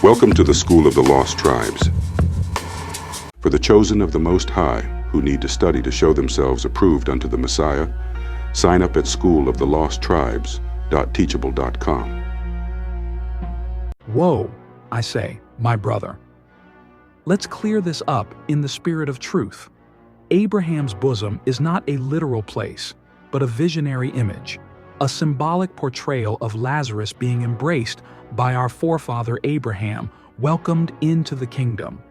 Welcome to the School of the Lost Tribes. For the chosen of the Most High, who need to study to show themselves approved unto the Messiah, sign up at schooloftheLostTribes.teachable.com. Whoa, I say, my brother. Let's clear this up in the spirit of truth. Abraham's bosom is not a literal place, but a visionary image, a symbolic portrayal of Lazarus being embraced by our forefather Abraham, welcomed into the kingdom.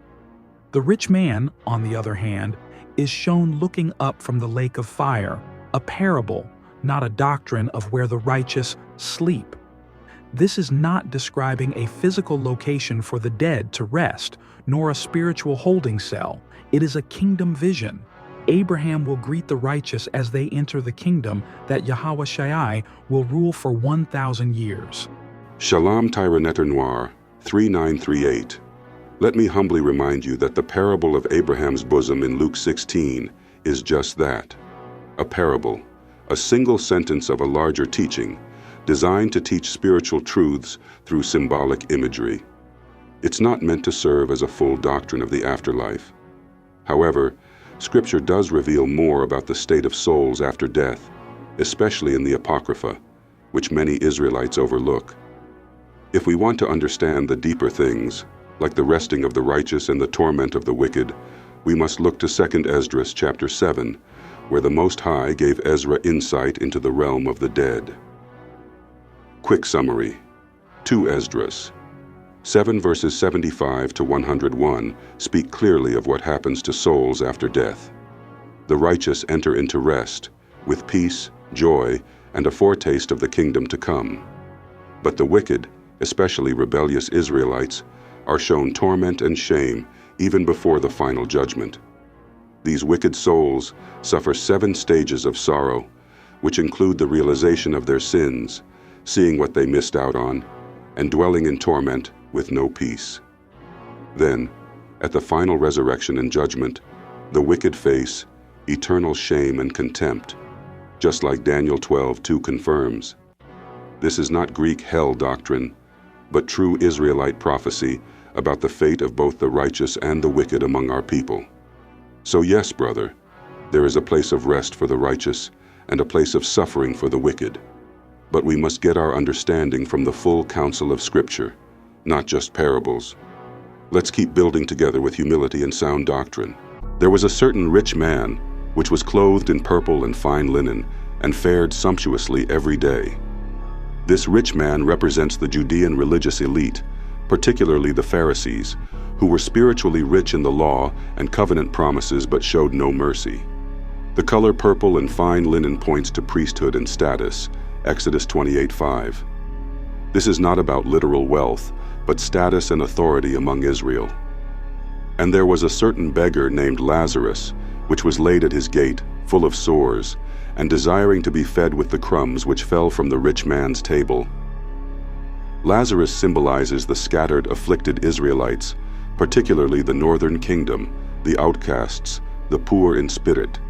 The rich man, on the other hand, is shown looking up from the lake of fire, a parable, not a doctrine of where the righteous sleep. This is not describing a physical location for the dead to rest, nor a spiritual holding cell. It is a kingdom vision. Abraham will greet the righteous as they enter the kingdom that Yahweh Shai will rule for 1,000 years. Shalom Tyranneter Noir, 3938. Let me humbly remind you that the parable of Abraham's bosom in Luke 16 is just that, a parable, a single sentence of a larger teaching, designed to teach spiritual truths through symbolic imagery. It's not meant to serve as a full doctrine of the afterlife. However, Scripture does reveal more about the state of souls after death, especially in the Apocrypha, which many Israelites overlook. If we want to understand the deeper things, like the resting of the righteous and the torment of the wicked, we must look to 2 Esdras chapter 7, where the Most High gave Ezra insight into the realm of the dead. Quick summary. 2 Esdras 7 verses 75 to 101 speak clearly of what happens to souls after death. The righteous enter into rest, with peace, joy, and a foretaste of the kingdom to come. But the wicked, especially rebellious Israelites, are shown torment and shame even before the final judgment. These wicked souls suffer 7 stages of sorrow, which include the realization of their sins, seeing what they missed out on, and dwelling in torment with no peace. Then, at the final resurrection and judgment, the wicked face eternal shame and contempt, just like Daniel 12:2 confirms. This is not Greek hell doctrine, but true Israelite prophecy about the fate of both the righteous and the wicked among our people. So yes, brother, there is a place of rest for the righteous and a place of suffering for the wicked. But we must get our understanding from the full counsel of Scripture, not just parables. Let's keep building together with humility and sound doctrine. There was a certain rich man, which was clothed in purple and fine linen, and fared sumptuously every day. This rich man represents the Judean religious elite, particularly the Pharisees, who were spiritually rich in the law and covenant promises but showed no mercy. The color purple and fine linen points to priesthood and status, Exodus 28:5. This is not about literal wealth, but status and authority among Israel. And there was a certain beggar named Lazarus, which was laid at his gate, full of sores, and desiring to be fed with the crumbs which fell from the rich man's table. Lazarus symbolizes the scattered, afflicted Israelites, particularly the northern kingdom, the outcasts, the poor in spirit.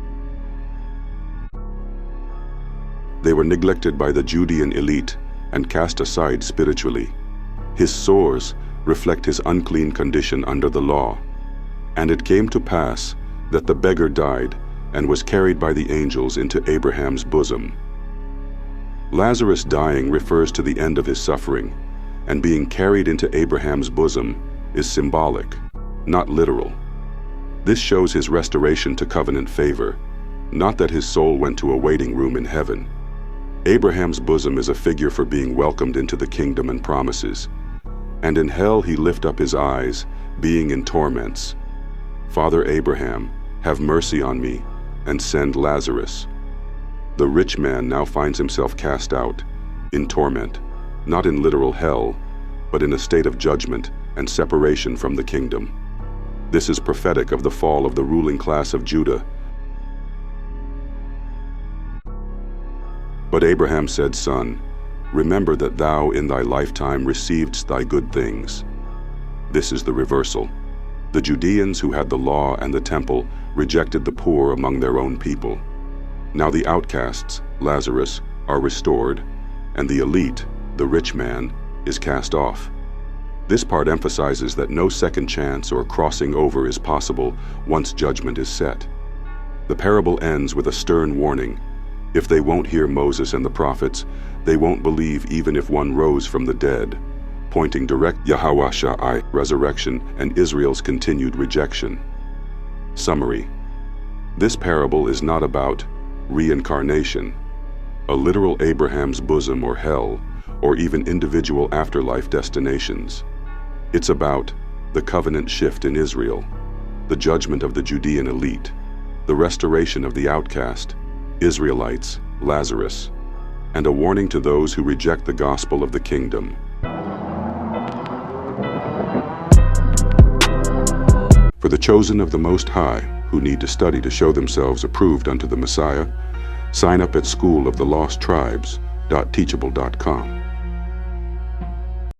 They were neglected by the Judean elite and cast aside spiritually. His sores reflect his unclean condition under the law. And it came to pass that the beggar died and was carried by the angels into Abraham's bosom. Lazarus dying refers to the end of his suffering, and being carried into Abraham's bosom is symbolic, not literal. This shows his restoration to covenant favor, not that his soul went to a waiting room in heaven. Abraham's bosom is a figure for being welcomed into the kingdom and promises. And in hell he lift up his eyes, being in torments. Father Abraham, have mercy on me, and send Lazarus. The rich man now finds himself cast out, in torment, not in literal hell, but in a state of judgment and separation from the kingdom. This is prophetic of the fall of the ruling class of Judah. But Abraham said, Son, remember that thou in thy lifetime receivedst thy good things. This is the reversal. The Judeans who had the law and the temple rejected the poor among their own people. Now the outcasts, Lazarus, are restored, and the elite, the rich man, is cast off. This part emphasizes that no second chance or crossing over is possible once judgment is set. The parable ends with a stern warning. If they won't hear Moses and the prophets, they won't believe even if one rose from the dead, pointing direct Yahawashai resurrection and Israel's continued rejection. Summary. This parable is not about reincarnation, a literal Abraham's bosom or hell, or even individual afterlife destinations. It's about the covenant shift in Israel, the judgment of the Judean elite, the restoration of the outcast, Israelites, Lazarus, and a warning to those who reject the gospel of the kingdom. For the chosen of the Most High, who need to study to show themselves approved unto the Messiah, sign up at schooloftheLostTribes.teachable.com.